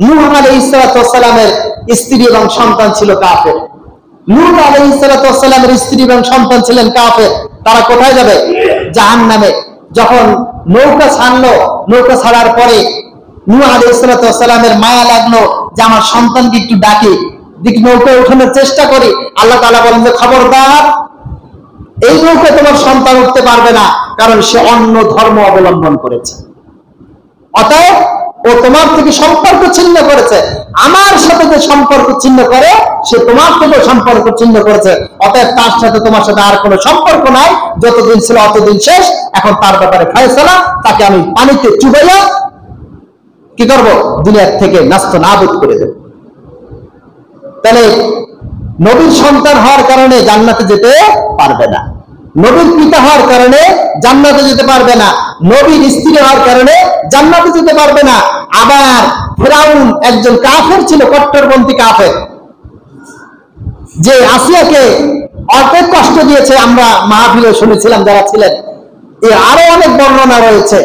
নূহ আলাইহিস সালামের স্ত্রী এবং সন্তান ছিল কাফের। নূহ আলাইহিস সালামের স্ত্রী এবং সন্তান ছিলেন কাফের। তারা কোথায় যাবে? জাহান্নামে। যখন নৌকা ছাড়লো, নৌকা ছাড়ার পরে নূহ আলাইহিস সালামের মায়া লাগলো যে আমার সন্তানকে একটু ডাকি, নৌকা উঠানোর চেষ্টা করি। আল্লাহ তাআলা বলেন যে খবরদার, এই নৌকায় তোমার সন্তান উঠতে পারবে না, কারণ সে অন্য ধর্ম অবলম্বন করেছে। অতএব ও তোমার থেকে সম্পর্ক ছিন্ন করেছে। আমার সাথে যে সম্পর্ক ছিন্ন করে, সে তোমার থেকে সম্পর্ক ছিন্ন করেছে। অতএব তার সাথে তোমার সাথে আর কোনো সম্পর্ক নাই। যতদিন ছিল অতদিন শেষ। এখন তার ব্যাপারে ফয়সালা, তাকে আমি পানিতে চুবাইয়া কি করব? দুনিয়ার থেকে নাস্ত নাবুদ করে দেব। তাহলে নবীর সন্তান হওয়ার কারণে জান্নাতে যেতে পারবে না, নবীর পিতা হওয়ার কারণে জান্নাতে যেতে পারবে না, নবীর স্ত্রী হওয়ার কারণে জান্নাতে যেতে পারবে না। আবার ফিরাউন একজন কাফের ছিল, কট্টরপন্থী কাফের, যে আসিয়াকে অনেক কষ্ট দিয়েছে। আমরা মাহফিলে শুনেছিলাম যারা ছিলেন, আরো অনেক বর্ণনা রয়েছে।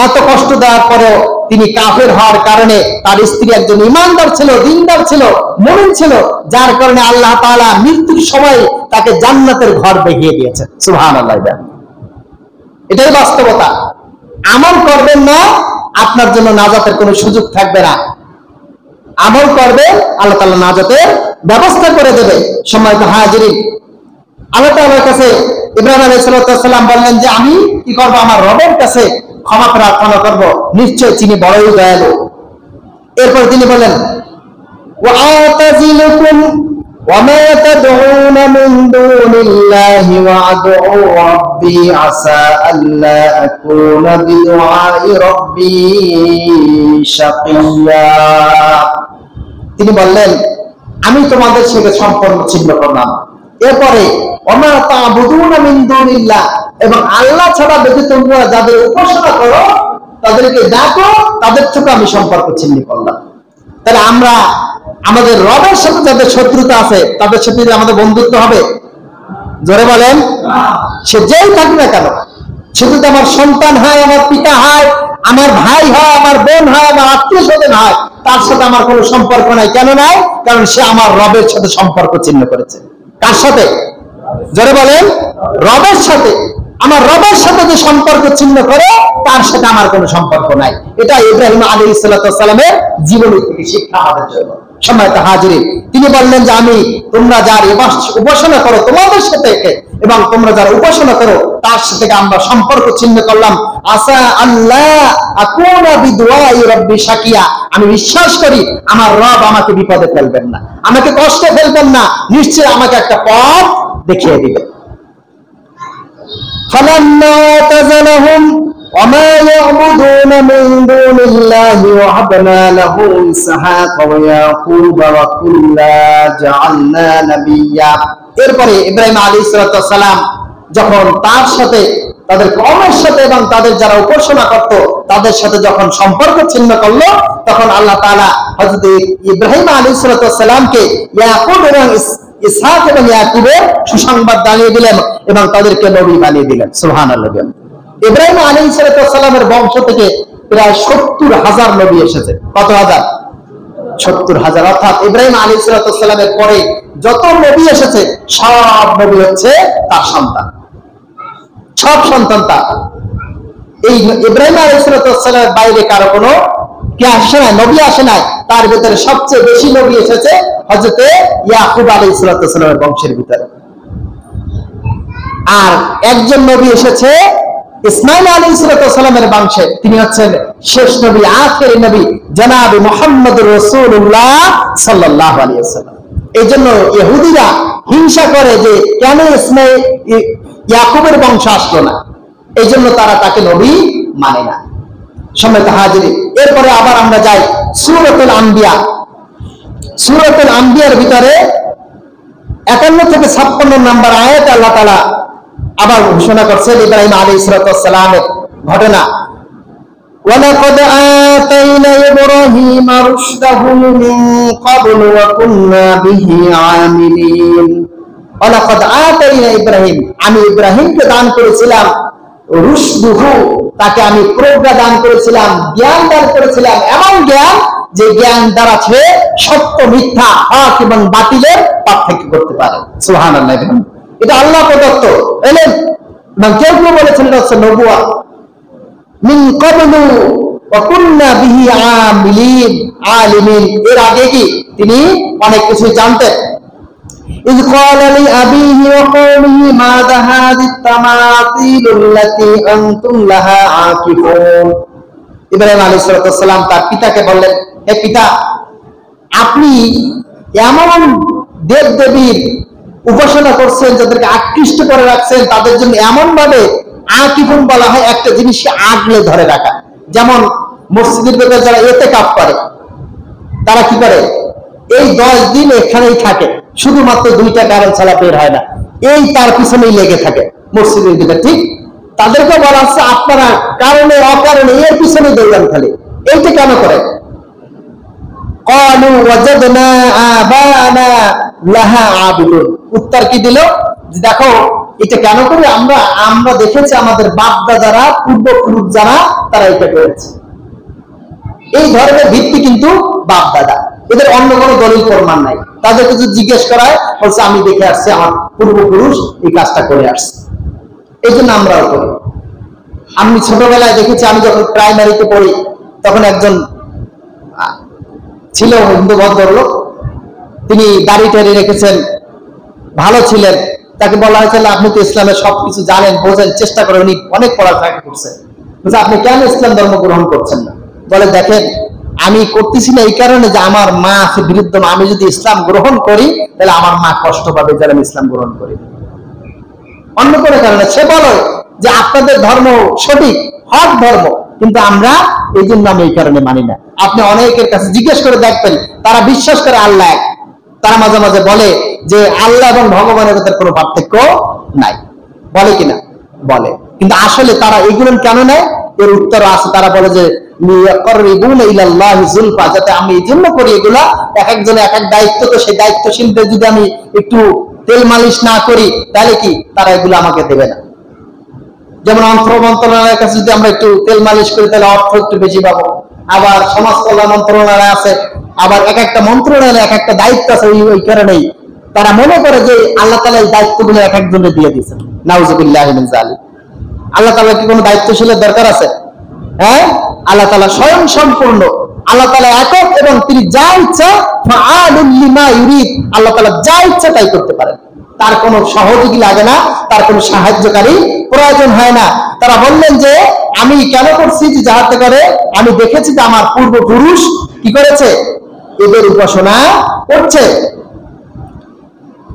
এত কষ্ট দেওয়ার পরেও তিনি কাফের হওয়ার কারণে তার স্ত্রী একজন ইমানদার ছিল, দিনদার ছিল, মুমিন ছিল, যার কারণে আল্লাহ তাআলা মৃত্যুর সময় তাকে জান্নাতের ঘর দেখিয়ে দিয়েছেন। সুবহানাল্লাহ। এটাই বাস্তবতা। আমল করবেন না, আপনার জন্য নাজাতের কোনো সুযোগ থাকবে না। আমল করবেন, আল্লাহ তাআলা নাজাতের ব্যবস্থা করে দেবে। সম্মানিত হাজিরিন, আল্লাহ তাআলার কাছে ইব্রাহিম আলাইহিস সালাম বললেন যে আমি কি করব? আমার রবের কাছে ক্ষমা প্রার্থনা করব, নিশ্চয় তিনি বড়ই দয়ালু। এরপর তিনি বলেন, ওয়াতাজিলুকুম ওয়া মা তাদউনা মিন দুনিল্লাহি ওয়া আদউ রাব্বি আসা আল্লা আকুনা বিদুআই রাব্বি শাকিয়্যা। তিনি বললেন, আমি তোমাদের সাথে সম্পর্ক ছিন্ন করলাম। এরপরে ওমা তা'বুদুনা মিন দুনিল্লাহ, এবং আল্লাহ ছাড়া ব্যতীত তোমরা যাদের উপাসনা করো তাদেরকে ডাকো, তাদের থেকে আমি সম্পর্ক ছিন্ন করলাম। তাহলে আমরা আমাদের রবের সাথে যাদের শত্রুতা আছে তাদের সাথে আমাদের বন্ধুত্ব হবে? জোরে বলেন। সে যেই থাক না কেন, সে যদি আমার সন্তান হয়, আমার পিতা হয়, আমার ভাই হয়, আমার বোন হয়, আমার আত্মীয় স্বজন হয়, তার সাথে আমার কোনো সম্পর্ক নাই। কেন নাই? কারণ সে আমার রবের সাথে সম্পর্ক ছিন্ন করেছে। কার সাথে? জোরে বলেন। রবের সাথে। আমার রবের সাথে যে সম্পর্ক ছিন্ন করে তার সাথে আমার কোনো সম্পর্ক নাই। এটা ইব্রাহিম আলাইহিস সালামের জীবনী থেকে শিক্ষা আমাদের জন্য। সম্মানিত হাজিরিন, তিনি বললেন যে আমি তোমরা যার উপাসনা করো তোমাদের সাথে এবং তোমরা যারা উপাসনা করো তার সাথে আমরা সম্পর্ক ছিন্ন করলাম। আসা আল্লাহ আকুনা বিদুআই রাব্বি শাকিয়া, আমি বিশ্বাস করি আমার রব আমাকে বিপদে ফেলবেন না, আমাকে কষ্টে ফেলবেন না, নিশ্চয় আমাকে একটা পথ দেখিয়ে দিবেন। ফালাম্মা তাযালাহুম وما يعبدون من دون الله وهبنا له إسحاق ويعقوب وكلا جعلنا نبيا। এরপরে ইব্রাহিম আলাইহিস সালাম যখন তার সাথে তাদের কওমের সাথে এবং তাদের যারা উপাসনা করত তাদের সাথে যখন সম্পর্ক ছিন্ন করলো, তখন আল্লাহ তাআলা হযরত ইব্রাহিম আলাইহিস সালামকে ইয়াকুব এবং ইসহাক এবং ইয়াকুবের সুসংবাদ জানিয়ে দিলেন এবং তাদেরকে নবী বানিয়ে দিলেন। সুবহানাল্লাহ। ইব্রাহিম আলাইহিস সালামের বংশ থেকে প্রায় 70,000 নবী এসেছে। কত হাজার? 70,000। অর্থাৎ ইব্রাহিম আলাইহিস সালামের পরে যত নবী এসেছে সব নবী হচ্ছে তার সন্তান, সব সন্তান তার। এই ইব্রাহিম আলাইহিস সালামের বাইরে কারো কোনো কি আসে নাই, নবী আসে নাই। তার ভিতরে সবচেয়ে বেশি নবী এসেছে হযরত ইয়াকুব আলাইহিস সালামের বংশের ভিতরে। আর একজন নবী এসেছে ইসমাঈল আলাইহিস সালামের বংশে, তিনি হচ্ছেন শেষ নবী, আখেরি নবী জনাব মুহাম্মদুর রাসূলুল্লাহ সাল্লাল্লাহু আলাইহি ওয়াসাল্লাম। এইজন্য ইহুদিরা হিংসা করে যে কেন ইসমাঈল ইয়াকুবের বংশ আসলো না, এইজন্য তারা তাকে নবী মানে না। সম্মানিত হাজিরিন, এরপরে আবার আমরা যাই সূরাতুল আম্বিয়া। সূরাতুল আম্বিয়ার ভিতরে 51 থেকে 56 নম্বর আয়াতে আল্লাহ তাআলা আবার ঘোষণা করছেন ইব্রাহিম আলাইহিস সালামের ঘটনা। ওয়ালাকাদ আতাইনা ইব্রাহিমা রুশদাহু মিন ক্বাবলু ওয়া কুননা বিহি আমিলিন। ওয়ালাকাদ আতাইনা ইব্রাহিম, আমি ইব্রাহিমকে দান করেছিলাম রুশদুহু, তাকে আমি প্রজ্ঞা দান করেছিলাম, জ্ঞান দান করেছিলাম, এমন জ্ঞান যে জ্ঞান দ্বারা সে সত্য মিথ্যা হক এবং বাতিলের পার্থক্য করতে পারে। সুবহানাল্লাহ। এটা আল্লাহ প্রদত্ত এলেন। এবং কেউ কেউ বলেছেন এটা হচ্ছে নবুয়ত। মিন ক্বাবলু ওয়া কুননা বিহি আমিলিন, আলিমিন, এর আগে কি তিনি অনেক কিছু জানতেন। ইয ক্বালা লি আবিহি ওয়া কওমিহি মাযা হাযিহি তামাতিলুল্লাতী আনতুম লাহা আকিফুন। ইব্রাহিম আলাইহিস সালাম তার পিতাকে বললেন, হে পিতা, আপনি এমন দেবদেবীর উপাসনা করছেন যাদেরকে আকৃষ্ট করে রাখছেন, তাদের জন্য এমন ভাবে আকিফুন বলা হয় একটা জিনিসকে আগলে ধরে রাখা। যেমন মসজিদের ভেতরে যারা ইতিকাফ করে তারা কি করে, এই 10 দিন এখানেই থাকে, শুধুমাত্র 2টা কারণ ছাড়া বের হয় না, এই তার পিছনেই লেগে থাকে মসজিদের ভিতরে। ঠিক তাদেরকে বলা হচ্ছে আপনারা কারণে অকারণে এর পিছনে দৌড়ান খালি। এইটা কেন করে? ক্বালু ওয়াজাদনা আবানা লাহা আবিদুন। উত্তর কি দিল? দেখো এটা কেন করি আমরা দেখেছি আমাদের বাপ দাদারা, পূর্বপুরুষ যারা, তারা এটা করেছে। এই ধর্মের ভিত্তি কিন্তু বাপ দাদা, এদের অন্য কোনো দলিল প্রমাণ নাই। তাদেরকে যদি জিজ্ঞেস করা হয় বলছে আমি দেখে আসছি আমার পূর্বপুরুষ এই কাজটা করে আসছে, এই জন্য আমরাও করি। আমি ছোটবেলায় দেখেছি, আমি যখন প্রাইমারিতে পড়ি তখন একজন ছিল হিন্দু ভদ্রলোক, তিনি দাড়ি টাড়ি রেখেছেন, ভালো ছিলেন। তাকে বলা হয়েছিল আপনি তো ইসলামের সবকিছু জানেন, বোঝেন, চেষ্টা করে, উনি অনেক পড়াশোনা করছেন, বলছে আপনি কেন ইসলাম ধর্ম গ্রহণ করছেন না? বলে দেখেন আমি করতেছি না এই কারণে যে আমার মা আছে বিরুদ্ধ, আমি যদি ইসলাম গ্রহণ করি তাহলে আমার মা কষ্ট পাবে যারা আমি ইসলাম গ্রহণ করি, অন্য কোনো কারণে। সে বলে যে আপনাদের ধর্ম সঠিক, হক ধর্ম, কিন্তু আমরা এই জন্য আমি এই কারণে মানি না। আপনি অনেকের কাছে জিজ্ঞেস করে দেখবেন, তারা বিশ্বাস করে আল্লাহ এক, তারা মাঝে মাঝে বলে যে আল্লাহ এবং ভগবানের ভিতরে কোনো পার্থক্য নাই, বলে কিনা? বলে। কিন্তু আসলে তারা এগুলো কেন নেয়? এর উত্তর আছে, তারা বলে যে লিয়াকরিবুনা ইলাল্লাহি যুলফা, যাতে আমি এই জন্য করি এগুলা, এক একজনের এক এক দায়িত্ব, তো সেই দায়িত্বশীলদের যদি আমি একটু তেল মালিশ না করি তাহলে কি তারা এগুলো আমাকে দেবে না। যেমন অর্থ মন্ত্রণালয়ের কাছে যদি আমরা একটু তেল মালিশ করি তাহলে অর্থ একটু বেশি পাবো। আবার সমাজ কল্যাণ মন্ত্রণালয় আছে, আবার এক একটা মন্ত্রণালয়ে এক একটা দায়িত্ব আছে, ওই কারণেই তারা মনে করে যে আল্লাহ তাআলা এই দায়িত্বগুলো এক একজনের দিয়ে দিয়েছেন। নাউযুবিল্লাহি মিন যালিক। আল্লাহ তাআলা কি কোনো দায়িত্বশীলের দরকার আছে? হ্যাঁ, আল্লাহ তাআলা স্বয়ং সম্পূর্ণ, আল্লাহ তাআলা একক, এবং তিনি যা ইচ্ছা ফাআলুল লিমা ইউরিদ, আল্লাহ তাআলা যা ইচ্ছা তাই করতে পারেন। তার কোনো সহযোগী লাগে না, তার কোনো সাহায্যকারী প্রয়োজন হয় না। তারা বললেন যে আমি কেন করছি, যে যাহাতে করে আমি দেখেছি যে আমার পূর্বপুরুষ কি করেছে, এদের উপাসনা করছে।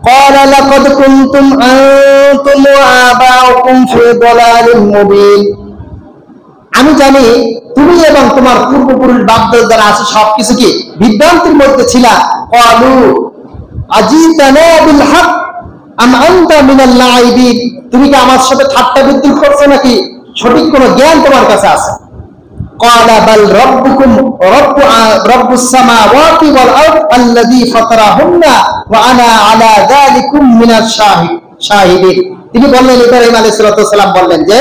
قال لقد كنتم أنتم وآباؤكم في ضلال مبين, আমি জানি তুমি এবং তোমার পূর্বপুরুষ বাপ-দাদারা আছে সবকিছু কি বিভ্রান্তির মধ্যে ছিল। ক্বালু আজিতানা বিল হক আম আনতা মিনাল লাইবিন, তুমি কি আমার সাথে ঠাট্টা বিদ্রুপ করছো নাকি সঠিক কোনো জ্ঞান তোমার কাছে আছে? ক্বালা বাল রাব্বুকুম রাব্বুস সামাওয়াতি ওয়াল আরদ আল্লাযী ফাতারাহুন্না ওয়া আনা আলা যালিকুম মিনাশ শাহিদিন। তিনি বললেন, ইব্রাহিম আলাইহিস সালাম বললেন যে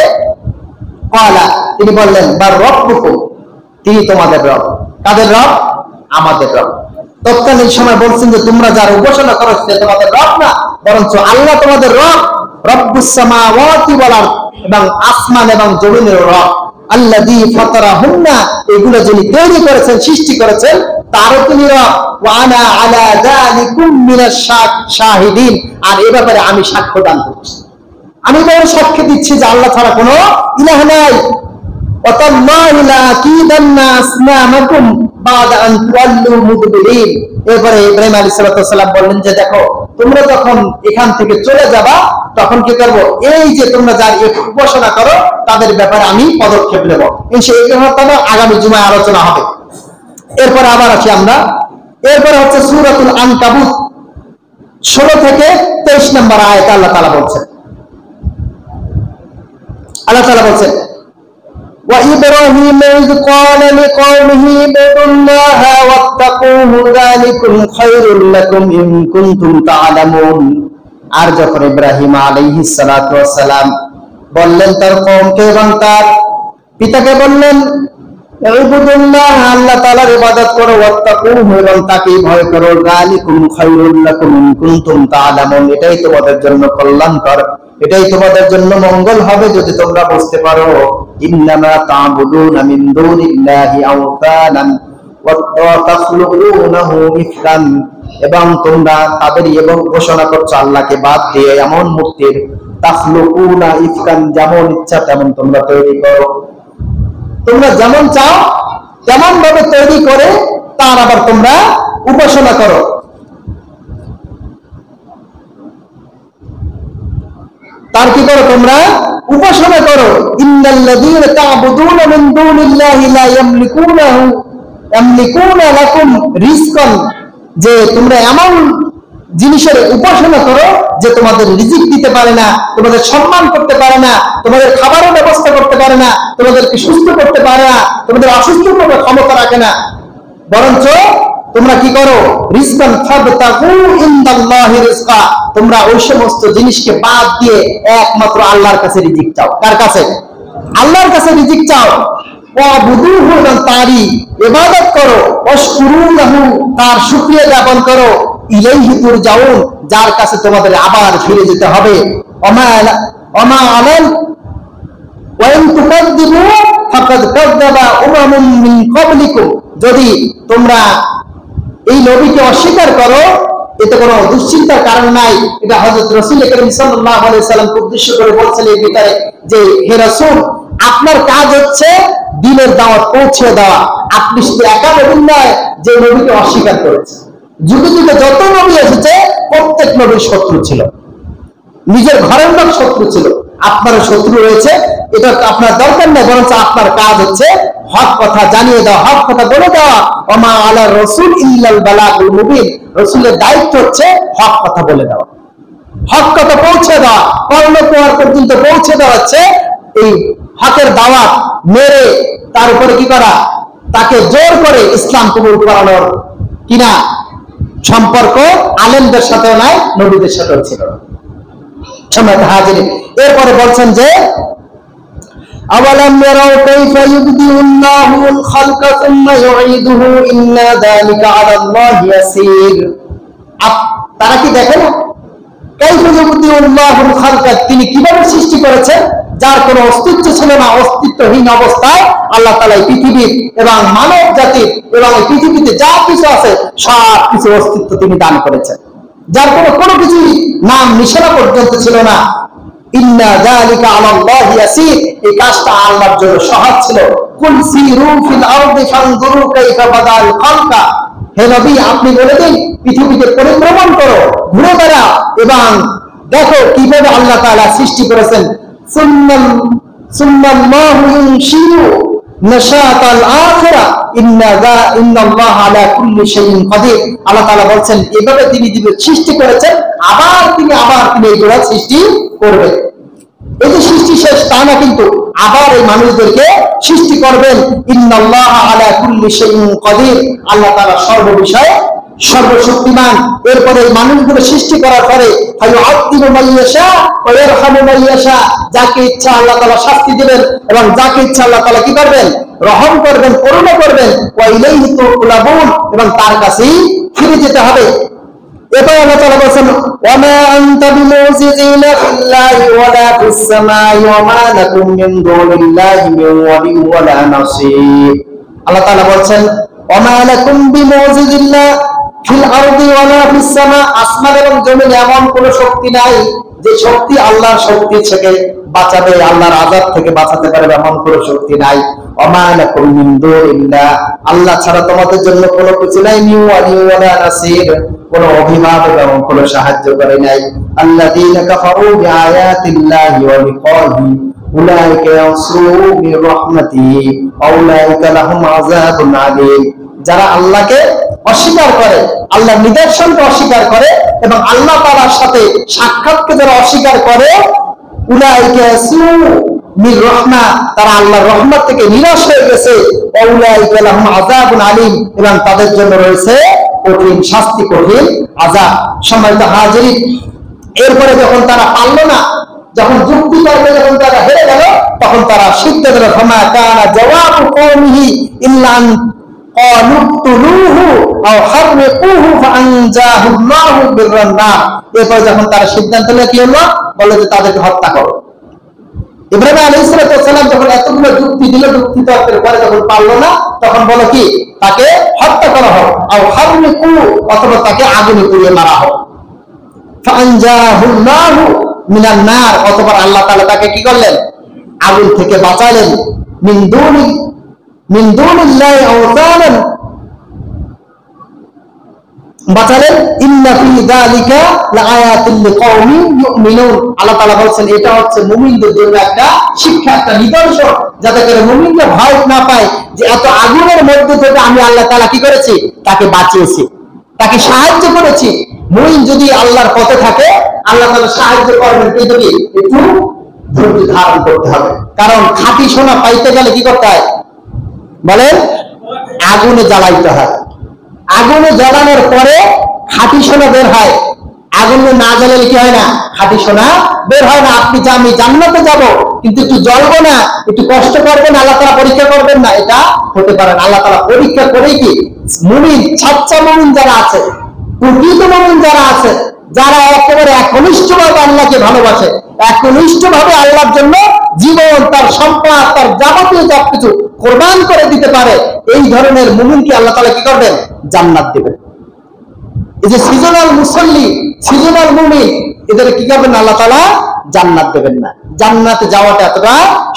ক্বালা, তিনি বললেন বার রব্বুকুম, তিনি তোমাদের রব। কাদের রব? আমাদের রব। তৎকালীন সময় বলছেন যে তোমরা যার উপাসনা করো সে তোমাদের রব না, বরঞ্চ আল্লাহ তোমাদের রব। রব্বুস সামাওয়াতি ওয়াল আরদ, এবং আসমান এবং জমিনের রব। আল্লাযী ফাতারাহুন্না, এগুলো যিনি তৈরি করেছেন, সৃষ্টি করেছেন, তারও তিনি রব। ওয়া আনা আলা যালিকুম মিনাশ শাহিদিন, আর এই ব্যাপারে আমি সাক্ষ্য দান করছি, আমি বড় সাক্ষ্য দিচ্ছি যে আল্লাহ ছাড়া কোনো ইলাহ নাই। ওয়াতাল্লাহি লা আকিদান্না আসনামাকুম বাদা আন তুওয়াল্লু মুদবিরিন। এরপরে ইব্রাহিম আলাইহিস সালাম বললেন যে দেখো, তোমরা যখন এখান থেকে চলে যাবা তখন কি করব, এই যে তোমরা যার উপাসনা করো তাদের ব্যাপারে আমি পদক্ষেপ নেব। ইনশাআল্লাহ আগামী জুমায় আলোচনা হবে। এরপরে আবার আসি আমরা, এরপরে হচ্ছে সূরাতুল আনকাবুত 16 থেকে 23 নম্বর আয়াতে আল্লাহ তাআলা বলছেন, আল্লাহ তাআলা বলছেন وإبراهيم إذ قال لقومه اعبدوا الله واتقوه ذلكم خير لكم إن كنتم تعلمون। আর যখন ইব্রাহিম আলাইহিস সালাতু ওয়াস সালাম বললেন তার কওমকে এবং তার পিতাকে বললেন ইবুদুল্লাহ, আল্লাহ তাআলার ইবাদত করো, ওয়াত্তাকুহু, এবং তাকে ভয় করো, যালিকুম খায়রুল লাকুম ইন কুনতুম তা'লামুন, এটাই তোমাদের জন্য কল্যাণকর, এটাই তোমাদের জন্য মঙ্গল হবে যদি তোমরা বুঝতে পারো। ইন্নামা তা'বুদুনা মিন দুনিল্লাহি আওতানান ওয়া তাখলুকুনাহু ইফকান, এবং তোমরা তাদেরই এবং ঘোষণা করছো আল্লাহকে বাদ দিয়ে এমন মূর্তির, তাখলুকুনা ইফকান, যেমন ইচ্ছা তেমন তোমরা তৈরি করো, তোমরা যেমন চাও তেমন ভাবে তৈরি করে তার আবার তোমরা উপাসনা করো। তার কি করো? তোমরা উপাসনা করো। ইন্নাল্লাযীনা তা'বুদুনা মিন দুনিল্লাহি লা ইয়ামলিকুনা লাকুম রিজকান, যে তোমরা এমন জিনিসের উপাসনা করো যে তোমাদের রিজিক দিতে পারে না, তোমাদের সম্মান করতে পারে না, তোমাদের খাবারের ব্যবস্থা করতে পারে না, তোমাদেরকে সুস্থ করতে পারে না, তোমাদের অসুস্থ করার ক্ষমতা রাখে না, বরঞ্চ তোমরা কি করো? রিজকান ফাবতাগু ইনদাল্লাহি রিজকা, তোমরা ওই সমস্ত জিনিসকে বাদ দিয়ে একমাত্র আল্লাহর কাছে রিজিক চাও। কার কাছে? আল্লাহর কাছে রিজিক চাও। ওয়াবুদুহু, এবং তারই ইবাদত করো। ওয়াশকুরু লাহু, তার শুকরিয়া জ্ঞাপন করো। ইলাইহি তুরজাউন, যার কাছে তোমাদের আবার ফিরে যেতে হবে। ওমা আলাল ওয়া ইন তুকাদ্দিবু ফাকাদ কাযযাবা উমামুম মিন ক্বাবলিকুম, যদি তোমরা এই নবীকে অস্বীকার করো এতে কোনো দুশ্চিন্তার কারণ নাই। এটা হযরত রাসূল করিম সাল্লাল্লাহু আলাইহি সাল্লামকে উদ্দেশ্য করে বলছেন এই ভিতরে যে হে রাসূল, আপনার কাজ হচ্ছে দ্বীনের দাওয়াত পৌঁছে দেওয়া। আপনি শুধু একা নবী নয় যে নবীকে অস্বীকার করেছে। যুগে যুগে যত নবী এসেছে প্রত্যেক নবীর শত্রু ছিল, নিজের ঘরের লোক শত্রু ছিল। আপনার শত্রু রয়েছে, এটা আপনার দরকার নেই, বরঞ্চ আপনার কাজ হচ্ছে হক কথা জানিয়ে দেওয়া, হক কথা বলে দেওয়া। ওমা আলা রাসূল ইল্লাল বালাগুল মুবিন, রাসূলের দায়িত্ব হচ্ছে হক কথা বলে দেওয়া, হক কথা পৌঁছে দেওয়া, কর্ণকুহর পর্যন্ত পৌঁছে দেওয়া হচ্ছে এই হকের দাওয়াত মেরে তার উপরে কি করা, তাকে জোর করে ইসলাম কবুল করানোর কিনা সম্পর্ক আলেমদের সাথেও নাই, নবীদের সাথেও ছিল না। এরপরে বলছেন যে আওয়ালাম ইয়ারাউ কাইফা ইউবদিউল্লাহুল খালকা সুম্মা ইউঈদুহু ইন্না যালিকা আলাল্লাহি ইয়াসীর। তারা কি দেখে না কাইফা ইউবদিউল্লাহুল খালকা, তিনি কিভাবে সৃষ্টি করেছেন যার কোনো অস্তিত্ব ছিল না, অস্তিত্বহীন অবস্থায় আল্লাহ তাআলা এই পৃথিবী এবং মানব জাতির এবং এই পৃথিবীতে যা কিছু আছে সব কিছু অস্তিত্ব তিনি দান করেছেন, যার কোনো কিছুই নাম নিশানা পর্যন্ত ছিল না। ইন্না যালিকা আলাল্লাহি ইয়াসীর, এই কাজটা আল্লাহর জন্য সহজ ছিল। কুল সিরু ফিল আরদি ফানজুরু কাইফা বাদাল খালকা, হে নবী আপনি বলে দিন পৃথিবীতে পরিভ্রমণ করো, ঘুরে বেড়াও এবং দেখো কিভাবে আল্লাহ তাআলা সৃষ্টি করেছেন। সুম্মাল্লাহু ইনশিউ নাশাতাল আখিরা ইন্নাল্লাহা আলা কুল্লি শাইইন কাদির। আল্লাহ তাআলা বলছেন এভাবে তিনি সৃষ্টি করেছেন, আবার তিনি এইগুলা সৃষ্টি করবেন। এই যে সৃষ্টি শেষ তা না, কিন্তু আবার এই মানুষদেরকে সৃষ্টি করবেন। ইন্নাল্লাহা আলা কুল্লি শাইইন কাদির, আল্লাহ তাআলা সর্ববিষয়ে সর্বশক্তিমান। এরপরে এই মানুষগুলো সৃষ্টি করার পরে ফায়ুআযযিবু মান ইয়াশা ওয়া ইয়ারহামু মান ইয়াশা, যাকে ইচ্ছা আল্লাহ তাআলা শাস্তি দিবেন এবং যাকে ইচ্ছা আল্লাহ তাআলা কি করবেন, রহম করবেন, করুণা করবেন। ওয়া ইলাইহি তুরজাউন, এবং তার কাছেই ফিরে যেতে হবে। এরপর আল্লাহ তাআলা বলেন ওয়া মা আনতা বিমুজিজিনা ফিল্লাহি ওয়া লা ফিস সামাই ওয়া মা লাকুম মিন দুনিল্লাহি মিন ওয়ালিয়্যিন ওয়া লা নাসীর। আল্লাহ তাআলা বলেন ওয়া মা লাকুম বিমুজিজিল্লাহ ফিল আরদি ওয়া লা ফিস সামা, আসমান এবং জমিনে এমন কোন শক্তি নাই যে শক্তি আল্লাহর শক্তি থেকে বাঁচাবে, আল্লাহর আযাব থেকে বাঁচাতে পারবে, এমন কোন শক্তি নাই। ওয়া মা লাকুম মিন দুনিল্লাহ, আল্লাহ ছাড়া তোমাদের জন্য কোনো কিছু নাই, মিন ওয়ালিয়্যিন ওয়া লা নাসীর, কোনো অভিভাবক এবং কোনো সাহায্যকারী নাই। আল্লাযীনা কাফারু বিআয়াতিল্লাহি ওয়া লিকাহি উলাইকা ইয়াসরু মির রাহমাতিহি ওয়া উলাইকা লাহুম আযাবুন আলীম। যারা আল্লাহকে অস্বীকার করে, আল্লাহর নিদর্শনকে অস্বীকার করে এবং আল্লাহ তাআলার সাথে সাক্ষাৎকে যারা অস্বীকার করে, উলাইকা ইয়াসরু মির রাহমা, তারা আল্লাহর রহমত থেকে নিরাশ হয়ে গেছে। ওয়া উলাইকা লাহুম আযাবুন আলীম, এবং তাদের জন্য রয়েছে কঠিন শাস্তি, কঠিন আযাব। সম্মানিত হাজিরিন, এরপরে যখন তারা পারল না, যখন যুক্তি তর্কে যখন তারা হেরে গেল, তখন তারা সিদ্ধান্ত নিল ফামা কানা জাওয়াবু কওমিহি ইল্লা আন ক্বালু তুলুহু আও হাররিকুহু ফাআনজাহু আল্লাহু বিররান্নার। এরপর যখন তারা সিদ্ধান্ত নিল কি হলো, বলে যে তাদেরকে হত্যা করো। ইব্রাহিম আলাইহিস সালাম যখন এতগুলো যুক্তি দিল, যুক্তি তর্কের পরে যখন পারলো না, তখন বলো কি তাকে হত্যা করা হোক, আও হাররিকু, অথবা তাকে আগুনে পুড়িয়ে মারা হোক। ফাআনজাহুল্লাহু মিনান নার, অথবা আল্লাহ তাআলা তাকে কি করলেন, আগুন থেকে বাঁচালেন। মিন দুনিল্লাহি আওসানান, বাঁচালেন। ইন্না ফি যালিকা লাআয়াতিন লিকাওমিন ইউমিনুন, আল্লাহ তাআলা বলেন এটা হচ্ছে মুমিনদের জন্য একটা শিক্ষা, একটা নিদর্শন, যাতে করে মুমিনরা ভয় না পায় যে এত আগুনের মধ্যে থেকে আমি আল্লাহ তাআলা কি করেছি, তাকে বাঁচিয়েছি, তাকে সাহায্য করেছি। মুমিন যদি আল্লাহর পথে থাকে, আল্লাহ তাআলা সাহায্য করবেন, কিন্তু একটু ধৈর্য ধারণ করতে হবে। কারণ খাঁটি সোনা পাইতে গেলে কি করতে হয় বলেন, আগুনে জ্বালাইতে হয়। আগুনে জ্বালানোর পরে খাঁটি সোনা বের হয়। আগুনে না জ্বালালে কি হয় না, খাঁটি সোনা বের হয় না। আপনি যে আমি জান্নাতে যাব, কিন্তু একটু জ্বলবো না, একটু কষ্ট করবেন, আল্লাহ তাআলা পরীক্ষা করবেন না, এটা হতে পারে না। আল্লাহ তাআলা পরীক্ষা করেই কি মুমিন, সাচ্চা মুমিন যারা আছে, প্রকৃত মুমিন যারা আছে, যারা একেবারে একনিষ্ঠভাবে আল্লাহকে ভালোবাসে, একনিষ্ঠভাবে আল্লাহর জন্য জীবন, তার সম্পদ, তার যাবতীয় সবকিছু কোরবান করে দিতে পারে, এই ধরনের মুমিনকে আল্লাহ তাআলা কি করবেন, জান্নাত দিবেন। এই যে সিজনাল মুসল্লি, সিজনাল মুমিন, এদের কি করবেন, আল্লাহ তাআলা জান্নাত দেবেন না। জান্নাতে যাওয়াটা এতটা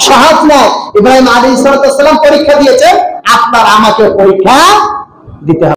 সহজ নয়। ইব্রাহিম আলাইহিস সালাম পরীক্ষা দিয়েছেন, আপনার আমাকে পরীক্ষা দিতে হবে।